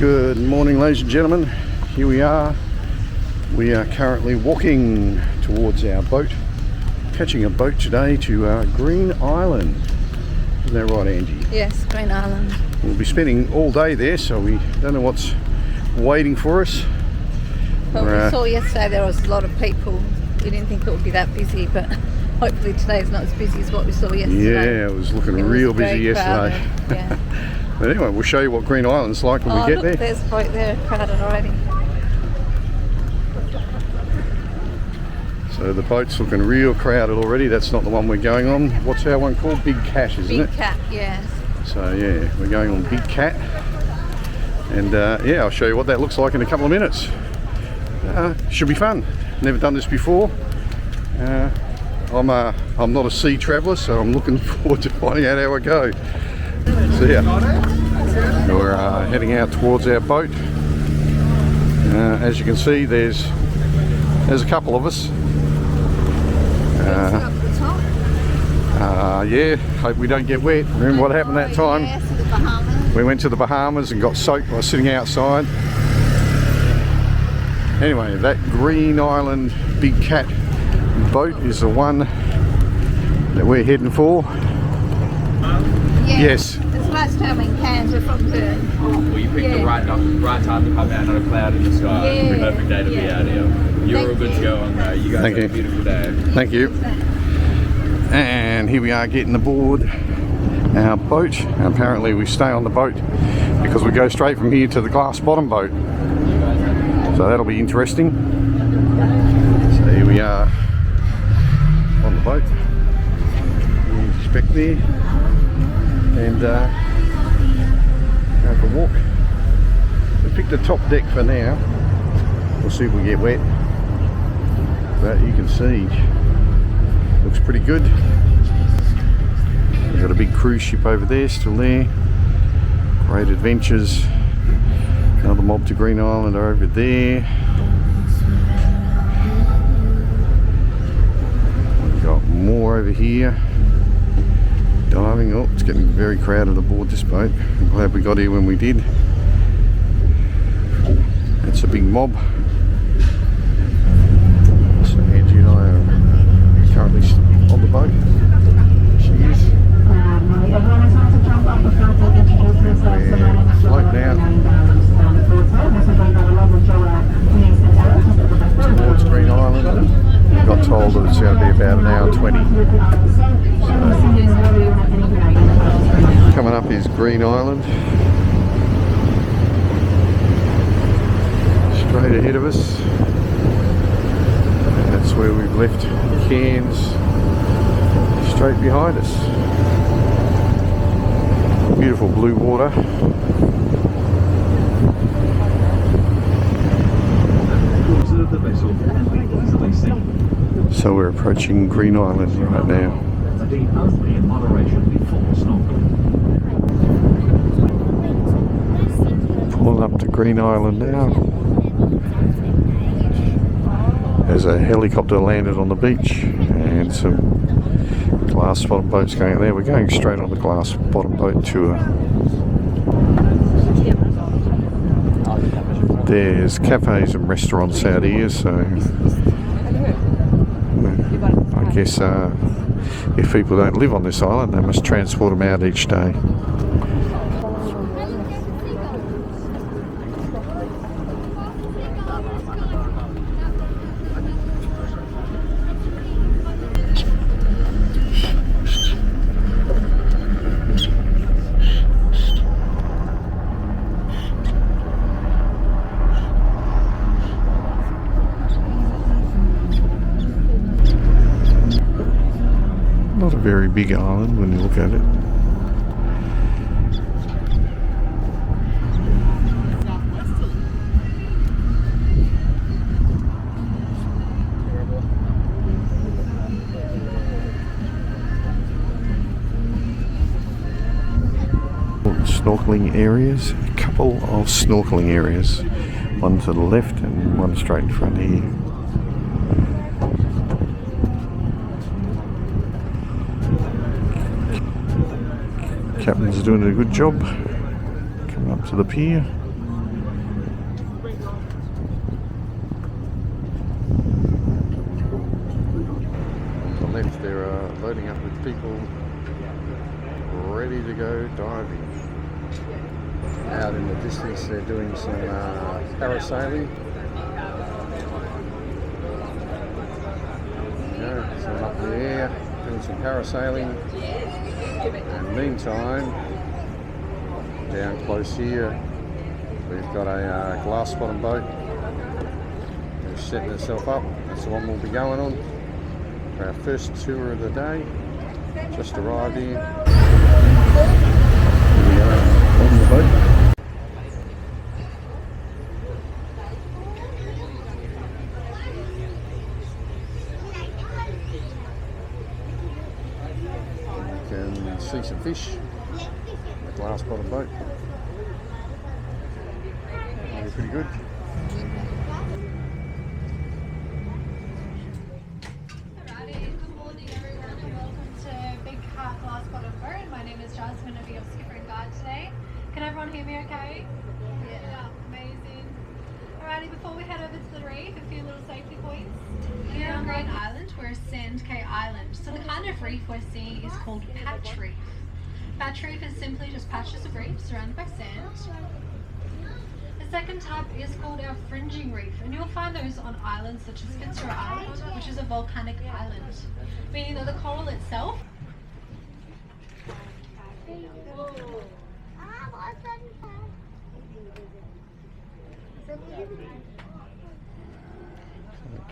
Good morning, ladies and gentlemen. Here we are. We are currently walking towards our boat, catching a boat today to Green Island. Isn't that right, Angie? Yes, Green Island. We'll be spending all day there, so we don't know what's waiting for us. Well, we saw yesterday there was a lot of people. We didn't think it would be that busy, but hopefully today's not as busy as what we saw yesterday. Yeah, it was looking real busy yesterday. Yeah. But anyway, we'll show you what Green Island's like when we get there. There's a boat there, crowded already. So the boat's looking real crowded already. That's not the one we're going on. What's our one called? Big Cat, isn't it? Big Cat, yes. So yeah, we're going on Big Cat. And yeah, I'll show you what that looks like in a couple of minutes. Should be fun. Never done this before. I'm not a sea traveller, so I'm looking forward to finding out how I go. So yeah, we're heading out towards our boat. As you can see, there's a couple of us. Yeah, hope we don't get wet. Remember what happened that time? We went to the Bahamas and got soaked by sitting outside. Anyway, that Green Island Big Cat boat is the one that we're heading for. Yes. It's last time in Cairns, we're from Cairns. Well, you picked the right time to come out, not a cloud in the sky. Yeah. Perfect day to be out here. You're all good to go on there. You guys have a beautiful day. Thank you. And here we are getting aboard our boat. Apparently we stay on the boat because we go straight from here to the glass bottom boat. So that'll be interesting. So here we are on the boat. There's back there. And go for a walk. We picked the top deck for now. We'll see if we get wet. But you can see, looks pretty good. We've got a big cruise ship over there, still there. Great Adventures. Another mob to Green Island are over there. We've got more over here. Diving. Oh, it's getting very crowded aboard this boat. I'm glad we got here when we did. That's a big mob. So Angie and I are currently on the boat. She is. We're floating out towards Green Island. We got told that it's going to be about an hour 20. So, coming up is Green Island. Straight ahead of us. And that's where we've left Cairns. Straight behind us. Beautiful blue water. So we're approaching Green Island right now. Pulling up to Green Island now. There's a helicopter landed on the beach and some glass bottom boats going out there. We're going straight on the glass bottom boat tour. There's cafes and restaurants out here, so I guess if people don't live on this island, they must transport them out each day. Not a very big island when you look at it. Snorkeling areas, a couple of snorkeling areas, one to the left and one straight in front here. Captain's doing a good job coming up to the pier. they're loading up with people ready to go diving. Out in the distance they're doing some parasailing. So up in the air doing some parasailing. And meantime, down close here we've got a glass bottom boat. It's setting itself up. That's the one we'll be going on for our first tour of the day. Just arrived here. Here we are on the boat. You can see some fish on the glass bottom boat. They're pretty good. Jasmine, I'll be your skipper and guide today. Can everyone hear me okay? Yeah, amazing. Alrighty, before we head over to the reef, a few little safety points. Here on Great Island, we're a sand K island. So the kind of reef we're seeing is called patch reef. Patch reef is simply just patches of reef surrounded by sand. The second type is called our fringing reef, and you'll find those on islands such as Fitzroy Island, which is a volcanic island, meaning that the coral itself They're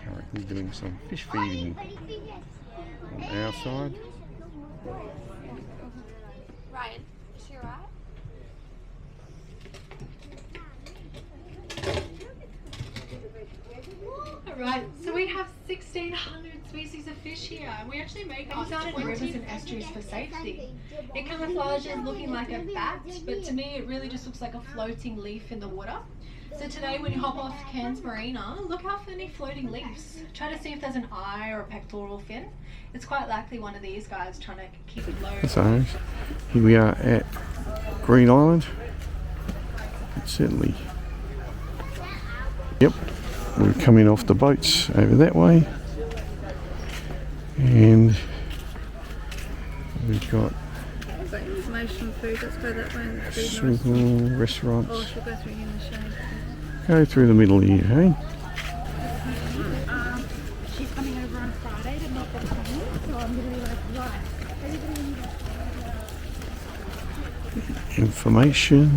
currently doing some fish feeding on our side. Ryan, is she alright? Alright, so we have 1,600 species of fish here, and we actually make our own rivers and estuaries for safety. It camouflages looking like a bat, but to me it really just looks like a floating leaf in the water. So today when you hop off Cairns Marina, look out for any floating leaves. Try to see if there's an eye or a pectoral fin. It's quite likely one of these guys trying to keep it low. So here we are at Green Island. Certainly. Yep. We're coming off the boats over that way. And we've got Information food, let's go that way. And several restaurants. or she'll go through in the shade. Go through the middle here, hey? She's coming over on Friday to make the plane, so I'm going to be like, right, everybody Information.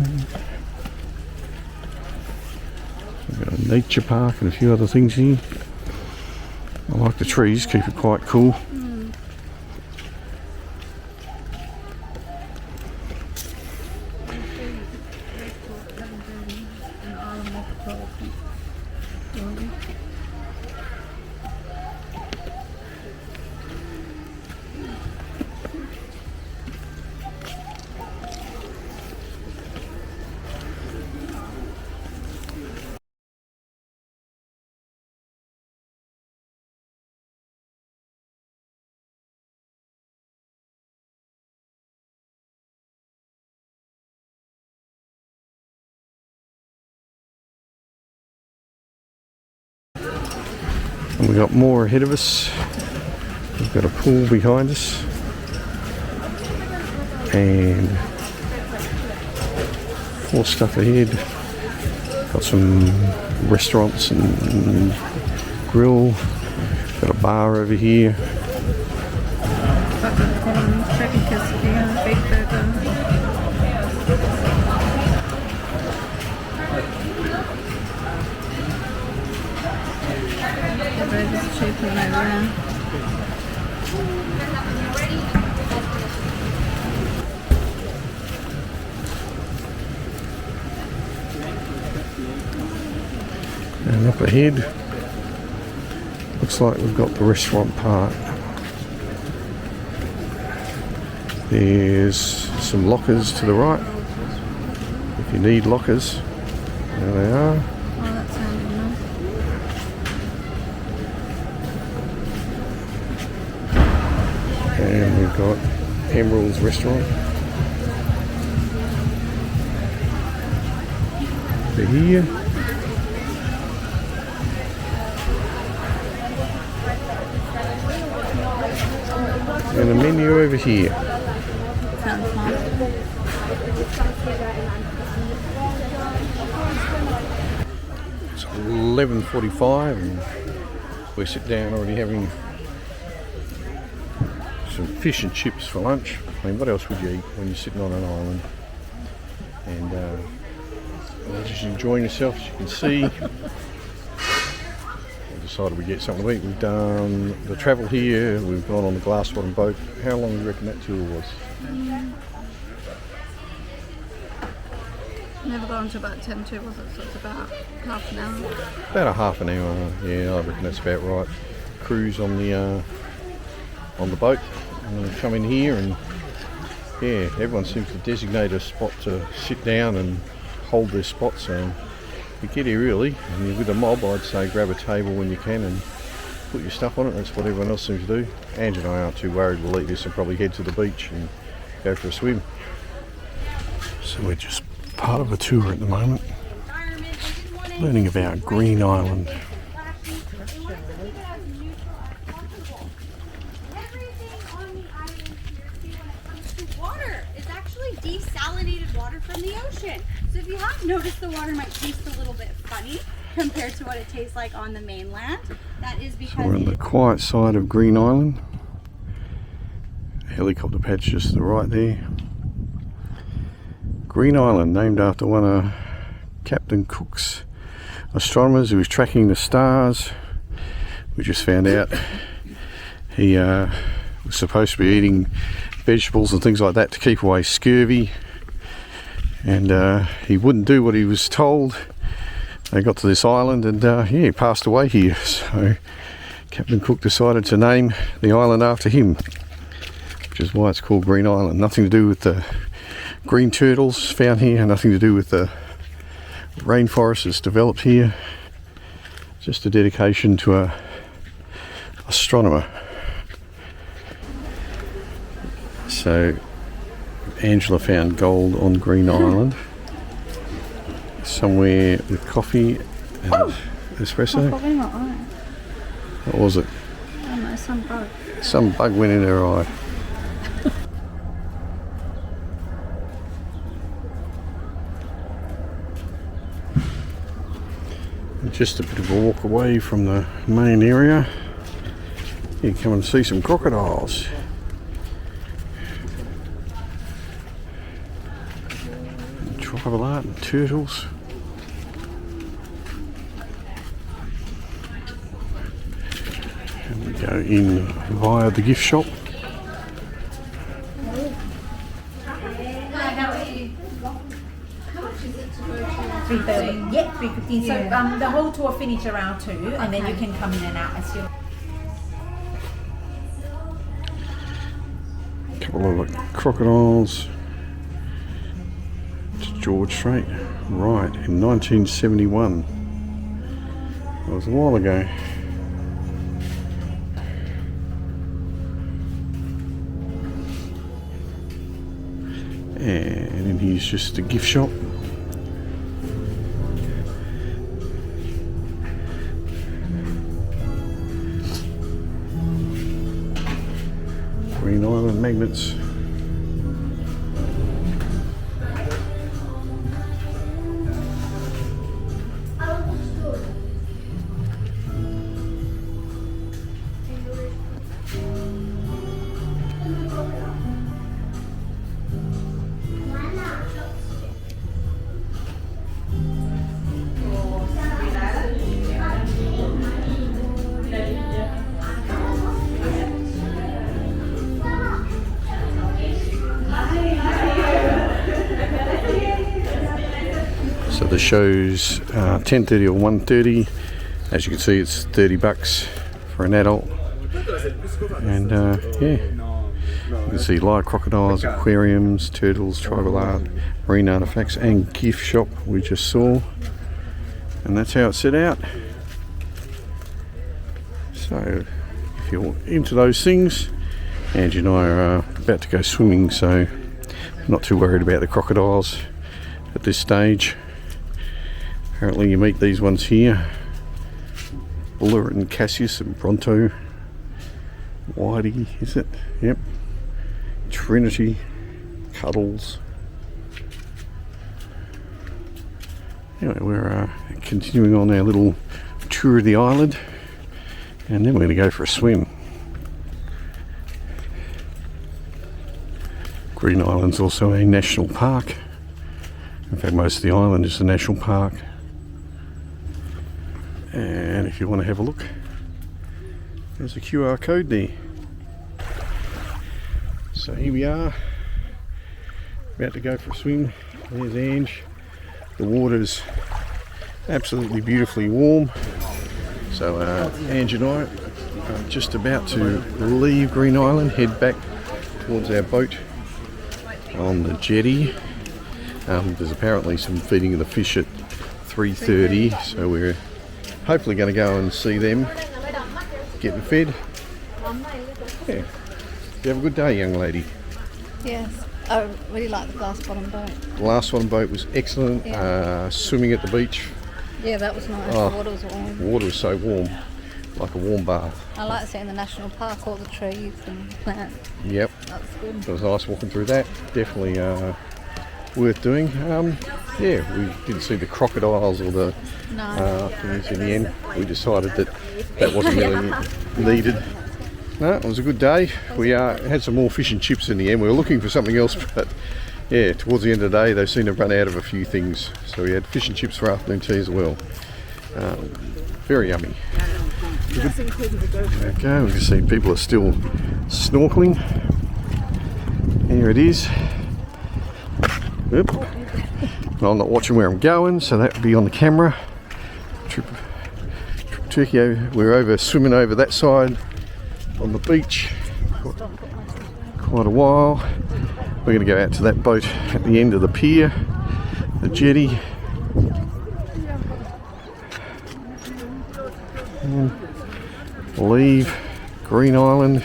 We've got a nature park and a few other things here. I like the trees, keep it quite cool. And we've got more ahead of us. We've got a pool behind us. And more stuff ahead. Got some restaurants and grill. Got a bar over here. Chicken quesadilla, beef burger. The burger's cheap when they're around. And up ahead, looks like we've got the restaurant part. There's some lockers to the right, if you need lockers. There they are. Oh, that sounded nice. And we've got Emerald's restaurant. They're here. And a menu over here. Sounds nice. It's 11:45 and we sit down already having some fish and chips for lunch. I mean, what else would you eat when you're sitting on an island? And you're just enjoying yourself, as you can see. We decided we'd get something to eat. We've done the travel here, we've gone on the glass bottom boat. How long do you reckon that tour was? Never got on to about 10 to, was it? So it's about half an hour. About a half an hour, yeah, I reckon that's about right. Cruise on the boat, and then come in here, and yeah, everyone seems to designate a spot to sit down and hold their spot. So you get here early, and you're with a mob, I'd say grab a table when you can and put your stuff on it. That's what everyone else seems to do. Ange and I aren't too worried. We'll eat this and probably head to the beach and go for a swim. So we're just part of a tour at the moment, learning about Green Island. Water is actually desalinated water from the ocean. So if you have noticed, the water might taste a little bit funny compared to what it tastes like on the mainland. That is because So we're on the quiet side of Green Island. Helicopter pad's just to the right there. Green Island, named after one of Captain Cook's astronomers who was tracking the stars. We just found out he was supposed to be eating vegetables and things like that to keep away scurvy, and he wouldn't do what he was told. They got to this island and yeah, he passed away here. So Captain Cook decided to name the island after him, which is why it's called Green Island. Nothing to do with the green turtles found here, nothing to do with the rainforest that's developed here. Just a dedication to a astronomer. So Angela found gold on Green Island, somewhere with coffee and espresso. Probably not right. What was it? I don't know, some bug. Some bug went in her eye. Just a bit of a walk away from the main area. You come and see some crocodiles. Tribal art and turtles. And we go in via the gift shop. $3.30. Yeah, $3.15. So the whole tour finished around 2, and then you can come in and out as you. A couple of crocodiles. It's George Strait, right, in 1971. That was a while ago. And in here's just a gift shop. Green Island magnets. So the show's 10:30 or 1:30. As you can see, it's $30 for an adult. And yeah, you can see live crocodiles, aquariums, turtles, tribal art, marine artifacts, and gift shop we just saw. And that's how it's set out. So if you're into those things, Angie and I are about to go swimming, so I'm not too worried about the crocodiles at this stage. Apparently you meet these ones here, Buller and Cassius and Bronto, Whitey, is it? Yep. Trinity, Cuddles. Anyway, we're continuing on our little tour of the island, and then we're going to go for a swim. Green Island's also a national park. In fact, most of the island is a national park. And if you want to have a look, there's a QR code there. So here we are, about to go for a swim. There's Ange. The water's absolutely beautifully warm. So Ange and I are just about to leave Green Island, head back towards our boat on the jetty. There's apparently some feeding of the fish at 3:30, so we're hopefully going to go and see them getting fed. Yeah. You have a good day, young lady. Yes. I really like the glass bottom boat. The last one boat was excellent. Yeah. Swimming at the beach. Yeah, that was nice. Oh, the water was warm. The water was so warm, like a warm bath. I like seeing the national park, all the trees and plants. Yep. That's good. It was nice walking through that. Definitely worth doing. Yeah, we didn't see the crocodiles or the things in the end. We decided that wasn't really needed. No, it was a good day. We had some more fish and chips in the end. We were looking for something else, but yeah, towards the end of the day they seemed to run out of a few things. So we had fish and chips for afternoon tea as well. Very yummy. Okay, we can see people are still snorkeling. Here it is. Oop. I'm not watching where I'm going, so that will be on the camera. Trip Turkey, we're over swimming over that side on the beach quite a while. We're going to go out to that boat at the end of the pier, the jetty. And leave Green Island.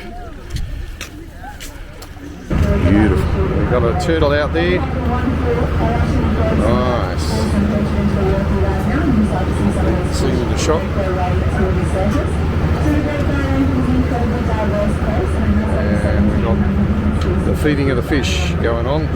Beautiful. We've got a turtle out there. Nice. See in the shop. And we've got the feeding of the fish going on.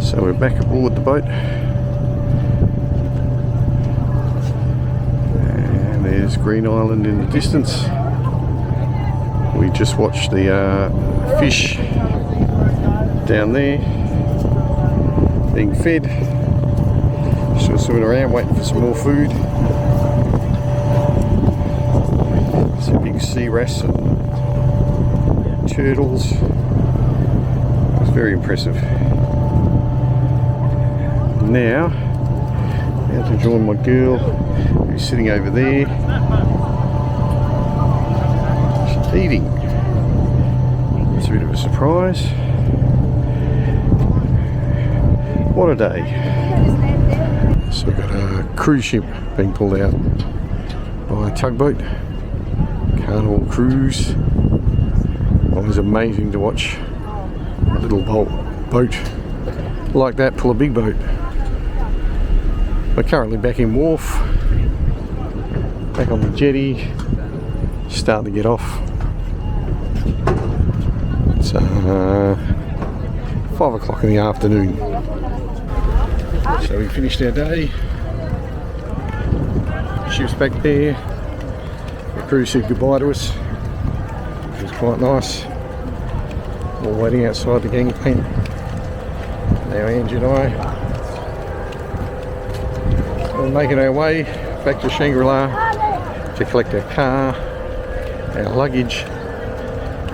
So we're back aboard the boat, and there's Green Island in the distance. We just watched the fish down there being fed. Still swimming around waiting for some more food. Some big sea wrasse and turtles. It was very impressive. Now, about to join my girl who's sitting over there. She's eating. It's a bit of a surprise. What a day. So we've got a cruise ship being pulled out by a tugboat. Carnival Cruise. Always amazing to watch a little boat like that pull a big boat. We're currently back in wharf, back on the jetty, starting to get off. It's 5 o'clock in the afternoon. So we finished our day. Ship's back there. The crew said goodbye to us, which was quite nice. We're waiting outside the gangplank. Now Ange and I are making our way back to Shangri-La to collect our car, our luggage,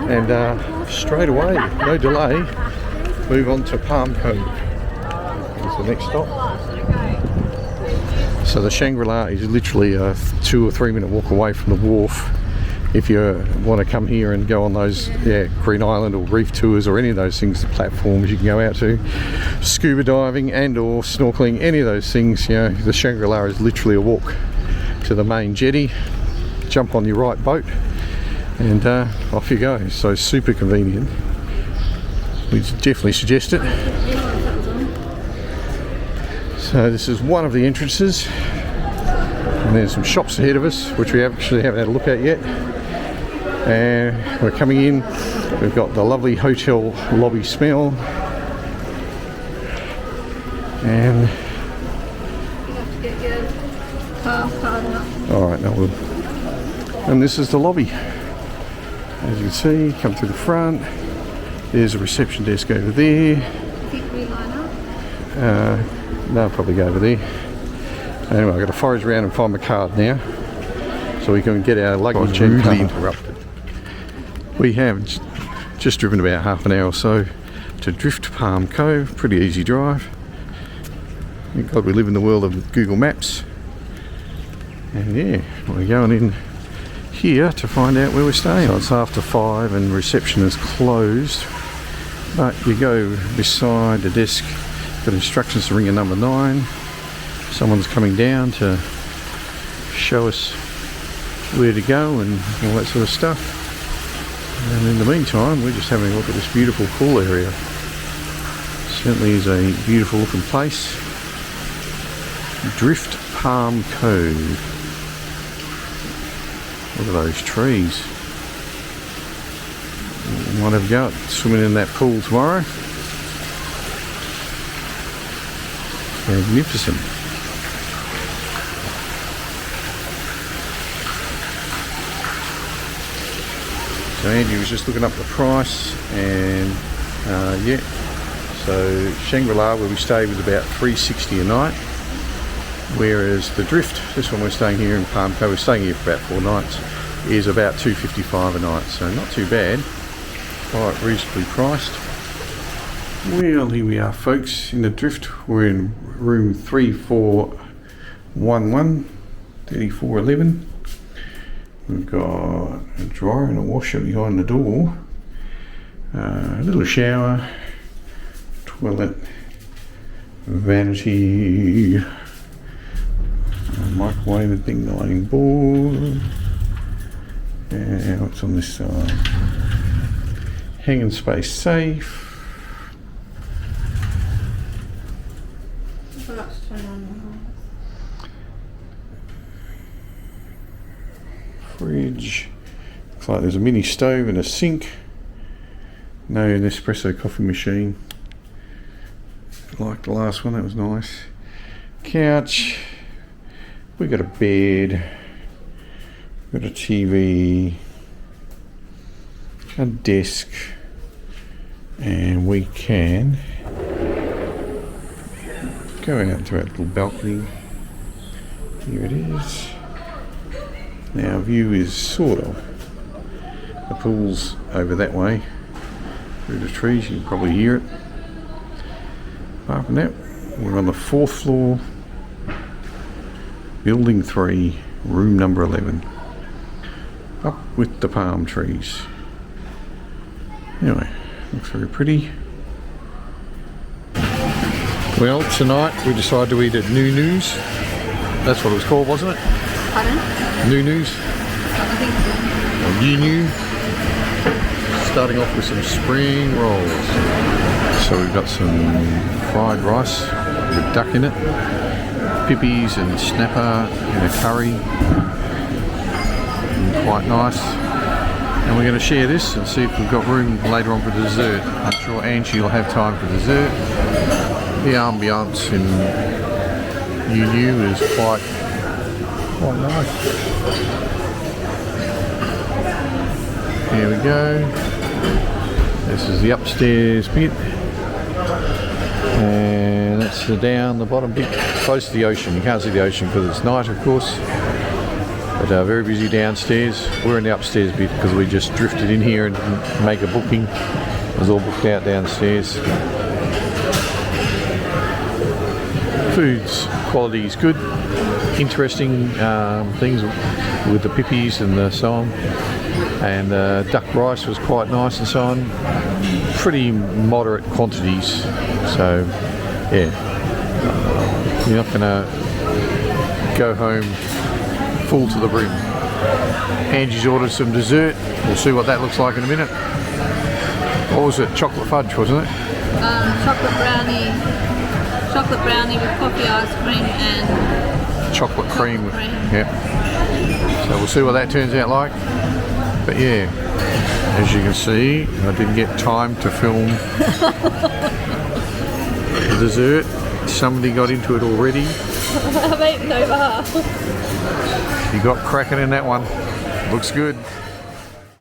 and straight away, no delay, move on to Palm Cove. That's the next stop. So the Shangri-La is literally a 2 or 3 minute walk away from the wharf. If you want to come here and go on those Green Island or reef tours or any of those things, the platforms you can go out to, scuba diving and or snorkeling, any of those things, you know, the Shangri-La is literally a walk to the main jetty, jump on your right boat and off you go. So super convenient. We definitely suggest it. So this is one of the entrances, and there's some shops ahead of us which we actually haven't had a look at yet. And we're coming in, we've got the lovely hotel lobby smell, and alright, now we'll, and this is the lobby. As you can see, come through the front, there's a reception desk over there. No, I'll probably go over there. Anyway, I've got to forage around and find my card now, so we can get our luggage and car. Interrupted. We have just driven about half an hour or so to Drift Palm Cove. Pretty easy drive. Thank God we live in the world of Google Maps. And yeah, we're going in here to find out where we're staying. So it's after 5 and reception is closed, but you go beside the desk, got instructions to ring a number 9. Someone's coming down to show us where to go and all that sort of stuff. And in the meantime, we're just having a look at this beautiful pool area. Certainly is a beautiful looking place. Drift Palm Cove. Look at those trees. Might have a go at swimming in that pool tomorrow. Magnificent. So Andy was just looking up the price, and yeah, so Shangri-La where we stayed was about $360 a night, whereas the Drift, this one we're staying here in Palm Cove, we're staying here for about 4 nights, is about $255 a night, so not too bad, quite reasonably priced. Well, here we are folks in the Drift. We're in room 3411, 3411. We've got a dryer and a washer behind the door, a little shower, toilet, vanity, microwave and thing, lighting board, and what's on this side? Hanging space safe. Fridge. Looks like there's a mini stove and a sink. No Nespresso coffee machine. Like the last one, that was nice. Couch. We got a bed. We got a TV. A desk. And we can go out to our little balcony. Here it is. Now view is sort of, the pool's over that way through the trees, you can probably hear it. Apart from that, we're on the 4th floor, building 3, room number 11, up with the palm trees. Anyway, looks very pretty. Well, tonight we decided to eat at Nunu's. That's what it was called, wasn't it? Pardon? Nunu's. Or Nunu. Starting off with some spring rolls. So we've got some fried rice with duck in it, pippies and snapper in a curry. Quite nice. And we're going to share this and see if we've got room later on for dessert. I'm sure Angie will have time for dessert. The ambiance in Nunu is quite nice. Here we go. This is the upstairs bit, and that's the down the bottom bit, close to the ocean. You can't see the ocean because it's night, of course. But very busy downstairs. We're in the upstairs bit because we just drifted in here and didn't make a booking. It was all booked out downstairs. Food's quality is good. Interesting things with the pippies and so on. And duck rice was quite nice and so on. Pretty moderate quantities. So yeah, you're not gonna go home full to the brim. Angie's ordered some dessert. We'll see what that looks like in a minute. What was it? Chocolate fudge, wasn't it? Chocolate brownie with coffee ice cream and Chocolate cream. cream. Yeah. So we'll see what that turns out like. But yeah, as you can see, I didn't get time to film the dessert. Somebody got into it already. I've eaten over half. You got cracking in that one. Looks good.